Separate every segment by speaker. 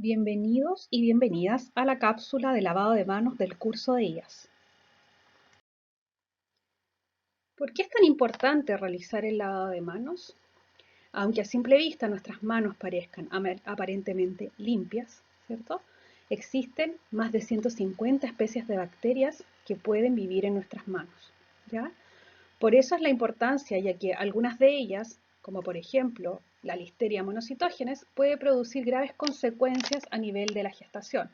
Speaker 1: Bienvenidos y bienvenidas a la cápsula de lavado de manos del curso de IAS. ¿Por qué es tan importante realizar el lavado de manos? Aunque a simple vista nuestras manos parezcan aparentemente limpias, ¿cierto? Existen más de 150 especies de bacterias que pueden vivir en nuestras manos, ¿ya? Por eso es la importancia, ya que algunas de ellas, como por ejemplo la Listeria monocytogenes, puede producir graves consecuencias a nivel de la gestación,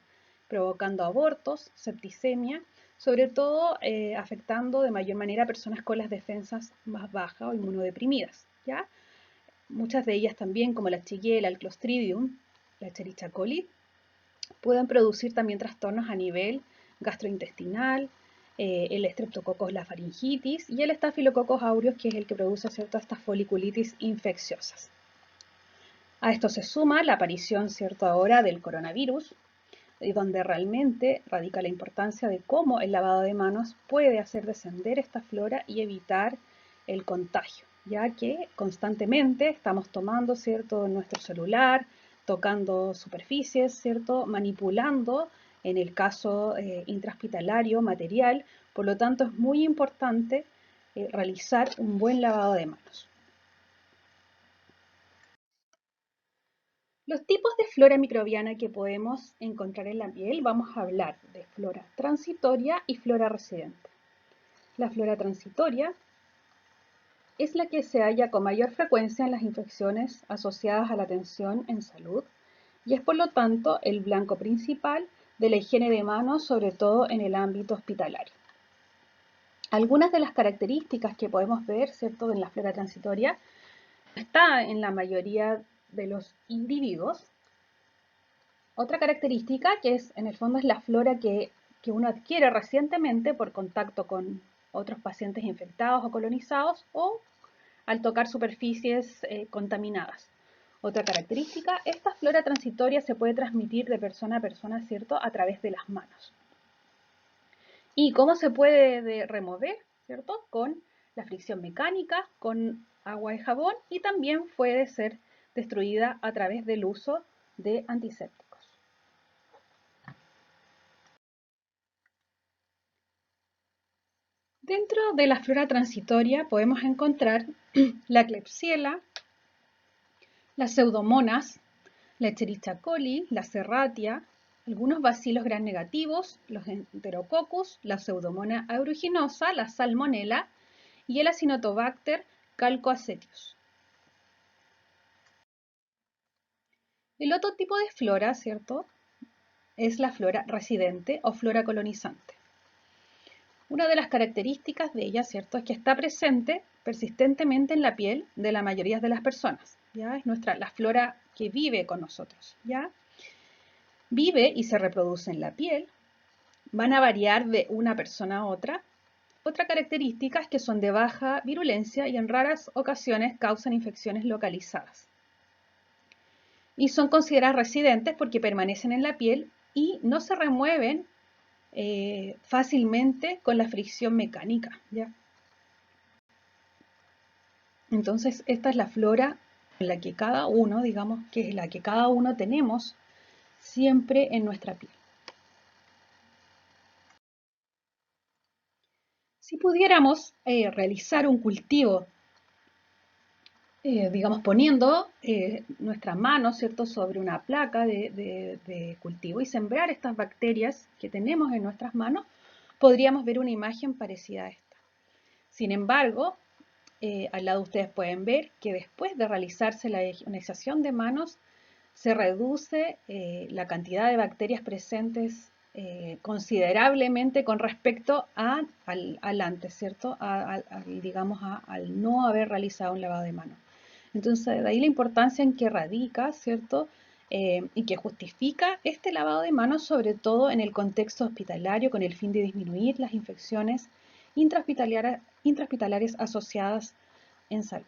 Speaker 1: provocando abortos, septicemia, sobre todo afectando de mayor manera a personas con las defensas más bajas o inmunodeprimidas, ¿ya? Muchas de ellas también, como la Shigella, el Clostridium, la Escherichia coli, pueden producir también trastornos a nivel gastrointestinal, el Streptococcus la faringitis y el Staphylococcus aureus, que es el que produce ciertas estas foliculitis infecciosas. A esto se suma la aparición, cierto, ahora del coronavirus, donde realmente radica la importancia de cómo el lavado de manos puede hacer descender esta flora y evitar el contagio, ya que constantemente estamos tomando, cierto, nuestro celular, tocando superficies, cierto, manipulando, en el caso intrahospitalario, material. Por lo tanto, es muy importante realizar un buen lavado de manos. Los tipos de flora microbiana que podemos encontrar en la piel, vamos a hablar de flora transitoria y flora residente. La flora transitoria es la que se halla con mayor frecuencia en las infecciones asociadas a la atención en salud y es por lo tanto el blanco principal de la higiene de manos, sobre todo en el ámbito hospitalario. Algunas de las características que podemos ver, ¿cierto?, en la flora transitoria está en la mayoría de los individuos. Otra característica que es, en el fondo, es la flora que uno adquiere recientemente por contacto con otros pacientes infectados o colonizados o al tocar superficies contaminadas. Otra característica, esta flora transitoria se puede transmitir de persona a persona, ¿cierto?, a través de las manos. ¿Y cómo se puede remover, ¿cierto?, con la fricción mecánica, con agua y jabón, y también puede ser destruida a través del uso de antisépticos. Dentro de la flora transitoria podemos encontrar la Klebsiella, las Pseudomonas, la Escherichia coli, la Serratia, algunos bacilos gram negativos, los Enterococcus, la Pseudomonas aeruginosa, la Salmonella y el Acinetobacter calcoacetius. El otro tipo de flora, ¿cierto?, es la flora residente o flora colonizante. Una de las características de ella, ¿cierto?, es que está presente persistentemente en la piel de la mayoría de las personas, ¿ya? Es la flora que vive con nosotros, ¿ya? Vive y se reproduce en la piel, van a variar de una persona a otra. Otra característica es que son de baja virulencia y en raras ocasiones causan infecciones localizadas. Y son consideradas residentes porque permanecen en la piel y no se remueven fácilmente con la fricción mecánica, ¿ya? Entonces, esta es la flora en la que cada uno, digamos, que es la que cada uno tenemos siempre en nuestra piel. Si pudiéramos realizar un cultivo, digamos, poniendo nuestra mano, ¿cierto?, sobre una placa de cultivo y sembrar estas bacterias que tenemos en nuestras manos, podríamos ver una imagen parecida a esta. Sin embargo, al lado ustedes pueden ver que después de realizarse la higienización de manos, se reduce la cantidad de bacterias presentes considerablemente con respecto al antes, ¿cierto? Digamos, al no haber realizado un lavado de manos. Entonces, de ahí la importancia en que radica, ¿cierto? Y que justifica este lavado de manos, sobre todo en el contexto hospitalario, con el fin de disminuir las infecciones intrahospitalarias asociadas en salud.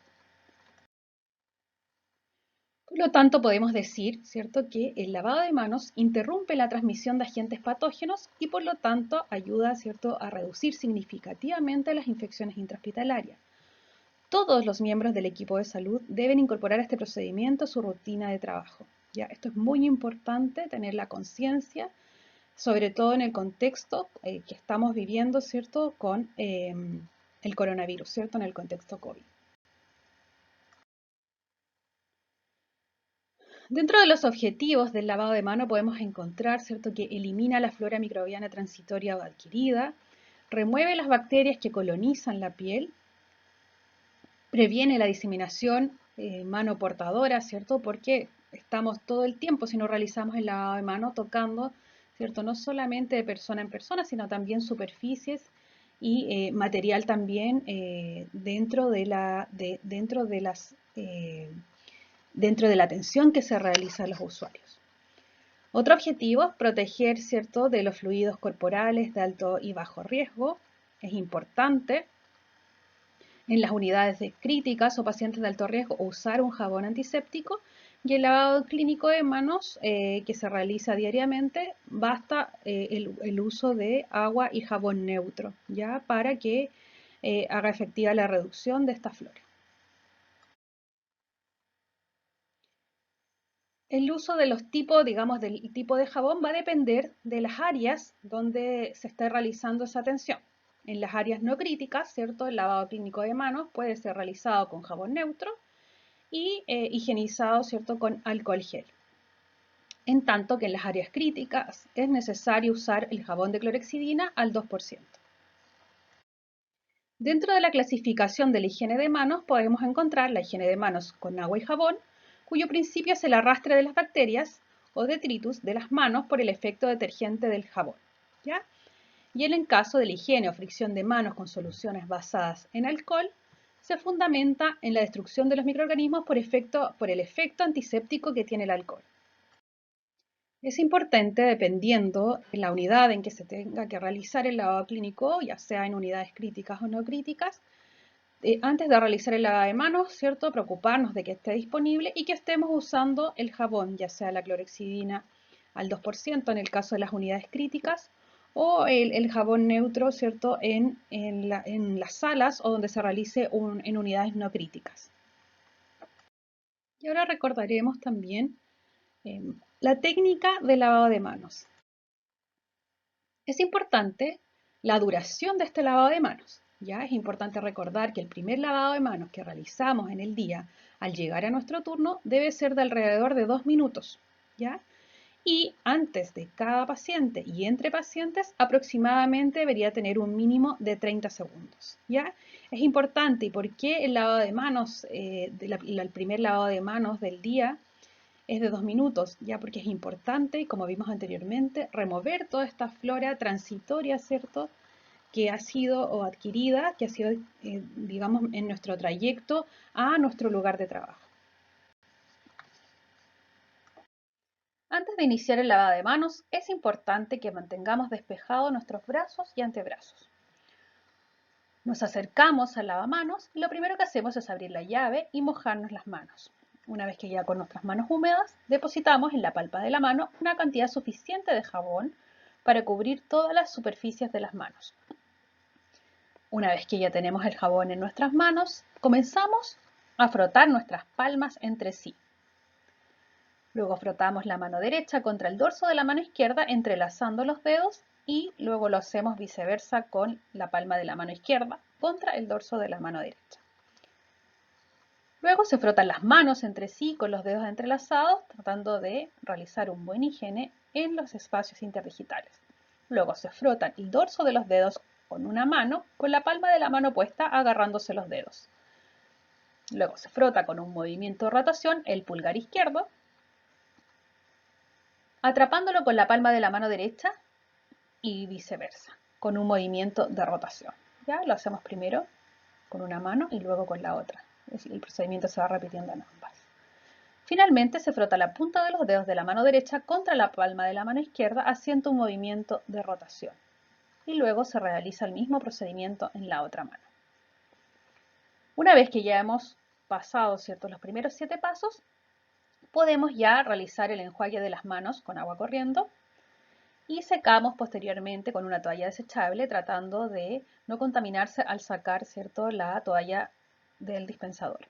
Speaker 1: Por lo tanto, podemos decir, ¿cierto?, que el lavado de manos interrumpe la transmisión de agentes patógenos y por lo tanto ayuda, ¿cierto?, a reducir significativamente las infecciones intrahospitalarias. Todos los miembros del equipo de salud deben incorporar este procedimiento a su rutina de trabajo. ¿ya? Esto es muy importante, tener la conciencia, sobre todo en el contexto que estamos viviendo, ¿cierto? Con el coronavirus, ¿cierto? En el contexto COVID. Dentro de los objetivos del lavado de mano podemos encontrar, ¿cierto?, que elimina la flora microbiana transitoria o adquirida, remueve las bacterias que colonizan la piel, previene la diseminación mano portadora, ¿cierto? Porque estamos todo el tiempo, si no realizamos el lavado de mano, tocando, ¿cierto? No solamente de persona en persona, sino también superficies y material también dentro de la atención que se realiza a los usuarios. Otro objetivo es proteger, ¿cierto?, de los fluidos corporales de alto y bajo riesgo. Es importante en las unidades críticas o pacientes de alto riesgo usar un jabón antiséptico, y el lavado clínico de manos que se realiza diariamente basta el uso de agua y jabón neutro, ya para que haga efectiva la reducción de esta flora. El uso de los tipos, digamos, del tipo de jabón va a depender de las áreas donde se esté realizando esa atención. En las áreas no críticas, ¿cierto? El lavado clínico de manos puede ser realizado con jabón neutro y higienizado, ¿cierto?, con alcohol gel. En tanto que en las áreas críticas es necesario usar el jabón de clorexidina al 2%. Dentro de la clasificación de la higiene de manos podemos encontrar la higiene de manos con agua y jabón, cuyo principio es el arrastre de las bacterias o detritus de las manos por el efecto detergente del jabón, ¿ya? Y en el caso de la higiene o fricción de manos con soluciones basadas en alcohol, se fundamenta en la destrucción de los microorganismos por el efecto antiséptico que tiene el alcohol. Es importante, dependiendo de la unidad en que se tenga que realizar el lavado clínico, ya sea en unidades críticas o no críticas, antes de realizar el lavado de manos, ¿cierto?, preocuparnos de que esté disponible y que estemos usando el jabón, ya sea la clorexidina al 2% en el caso de las unidades críticas, o el jabón neutro, ¿cierto?, en las salas o donde se realice en unidades no críticas. Y ahora recordaremos también la técnica de lavado de manos. Es importante la duración de este lavado de manos. Ya es importante recordar que el primer lavado de manos que realizamos en el día al llegar a nuestro turno debe ser de alrededor de 2 minutos. ¿Ya? Y antes de cada paciente y entre pacientes aproximadamente debería tener un mínimo de 30 segundos. ¿Ya? Es importante. ¿Y por qué el lavado de manos, el primer lavado de manos del día es de 2 minutos? Ya porque es importante, como vimos anteriormente, remover toda esta flora transitoria, ¿cierto?, que ha sido o adquirida, que ha sido, digamos, en nuestro trayecto a nuestro lugar de trabajo. Antes de iniciar el lavado de manos, es importante que mantengamos despejados nuestros brazos y antebrazos. Nos acercamos al lavamanos y lo primero que hacemos es abrir la llave y mojarnos las manos. Una vez que ya con nuestras manos húmedas, depositamos en la palma de la mano una cantidad suficiente de jabón para cubrir todas las superficies de las manos. Una vez que ya tenemos el jabón en nuestras manos, comenzamos a frotar nuestras palmas entre sí. Luego frotamos la mano derecha contra el dorso de la mano izquierda entrelazando los dedos y luego lo hacemos viceversa con la palma de la mano izquierda contra el dorso de la mano derecha. Luego se frotan las manos entre sí con los dedos entrelazados, tratando de realizar un buen higiene en los espacios interdigitales. Luego se frota el dorso de los dedos con una mano, con la palma de la mano opuesta agarrándose los dedos. Luego se frota con un movimiento de rotación el pulgar izquierdo, atrapándolo con la palma de la mano derecha y viceversa, con un movimiento de rotación. ¿Ya? Lo hacemos primero con una mano y luego con la otra. El procedimiento se va repitiendo en ambas. Finalmente se frota la punta de los dedos de la mano derecha contra la palma de la mano izquierda haciendo un movimiento de rotación. Y luego se realiza el mismo procedimiento en la otra mano. Una vez que ya hemos pasado los primeros 7 pasos, podemos ya realizar el enjuague de las manos con agua corriendo y secamos posteriormente con una toalla desechable tratando de no contaminarse al sacar la toalla del dispensador.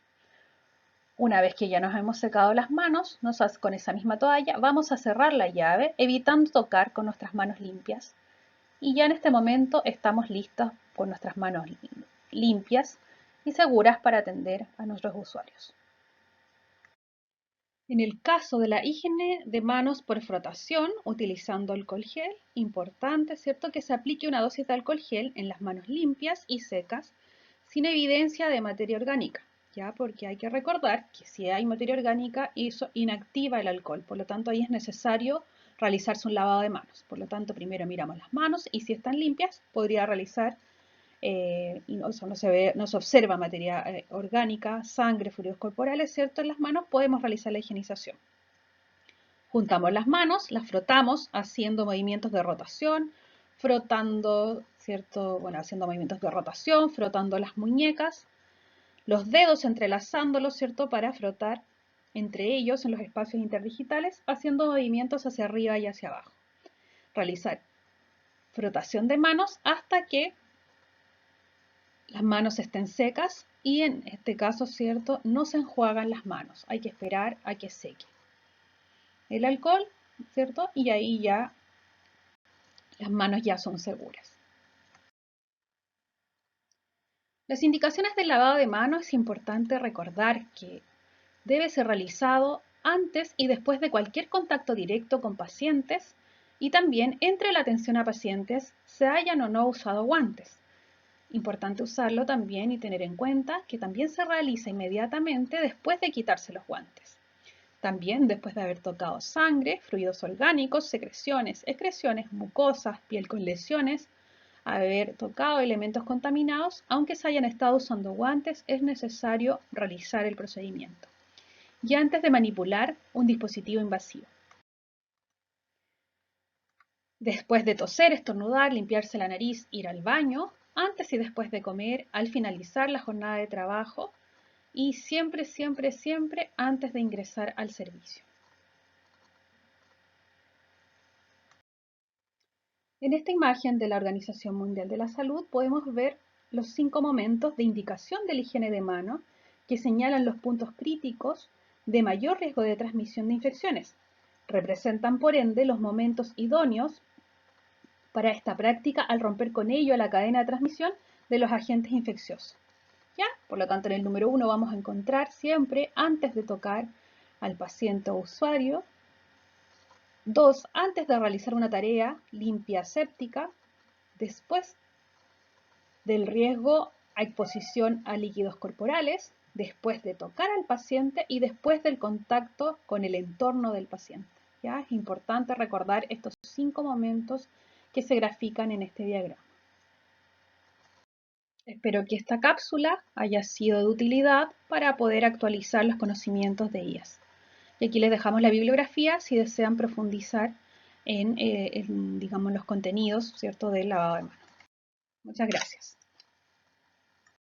Speaker 1: Una vez que ya nos hemos secado las manos, con esa misma toalla vamos a cerrar la llave, evitando tocar con nuestras manos limpias. Y ya en este momento estamos listos con nuestras manos limpias y seguras para atender a nuestros usuarios. En el caso de la higiene de manos por frotación, utilizando alcohol gel, importante, ¿cierto?, que se aplique una dosis de alcohol gel en las manos limpias y secas, sin evidencia de materia orgánica, ¿ya? Porque hay que recordar que si hay materia orgánica, eso inactiva el alcohol, por lo tanto ahí es necesario realizarse un lavado de manos. Por lo tanto, primero miramos las manos y si están limpias, podría realizar y no se observa materia orgánica, sangre, fluidos corporales, ¿cierto? En las manos podemos realizar la higienización. Juntamos las manos, las frotamos haciendo movimientos de rotación, frotando, ¿cierto? Bueno, haciendo movimientos de rotación, frotando las muñecas, los dedos entrelazándolos, ¿cierto? Para frotar entre ellos en los espacios interdigitales, haciendo movimientos hacia arriba y hacia abajo. Realizar frotación de manos hasta que las manos estén secas y en este caso, ¿cierto?, no se enjuagan las manos. Hay que esperar a que seque el alcohol, ¿cierto? Y ahí ya las manos ya son seguras. Las indicaciones del lavado de manos es importante recordar que debe ser realizado antes y después de cualquier contacto directo con pacientes y también entre la atención a pacientes se hayan o no usado guantes. Importante usarlo también y tener en cuenta que también se realiza inmediatamente después de quitarse los guantes. También después de haber tocado sangre, fluidos orgánicos, secreciones, excreciones, mucosas, piel con lesiones, haber tocado elementos contaminados, aunque se hayan estado usando guantes, es necesario realizar el procedimiento. Y antes de manipular un dispositivo invasivo. Después de toser, estornudar, limpiarse la nariz, ir al baño, antes y después de comer, al finalizar la jornada de trabajo y siempre, siempre, siempre antes de ingresar al servicio. En esta imagen de la Organización Mundial de la Salud podemos ver los 5 momentos de indicación de la higiene de mano que señalan los puntos críticos de mayor riesgo de transmisión de infecciones. Representan, por ende, los momentos idóneos para esta práctica al romper con ello la cadena de transmisión de los agentes infecciosos. ¿Ya? Por lo tanto, en el número 1 vamos a encontrar siempre antes de tocar al paciente o usuario. 2. Antes de realizar una tarea limpia séptica. Después del riesgo a exposición a líquidos corporales. Después de tocar al paciente y después del contacto con el entorno del paciente. ¿Ya? Es importante recordar estos 5 momentos que se grafican en este diagrama. Espero que esta cápsula haya sido de utilidad para poder actualizar los conocimientos de IAS. Y aquí les dejamos la bibliografía si desean profundizar en digamos, los contenidos, ¿cierto?, del lavado de manos. Muchas gracias.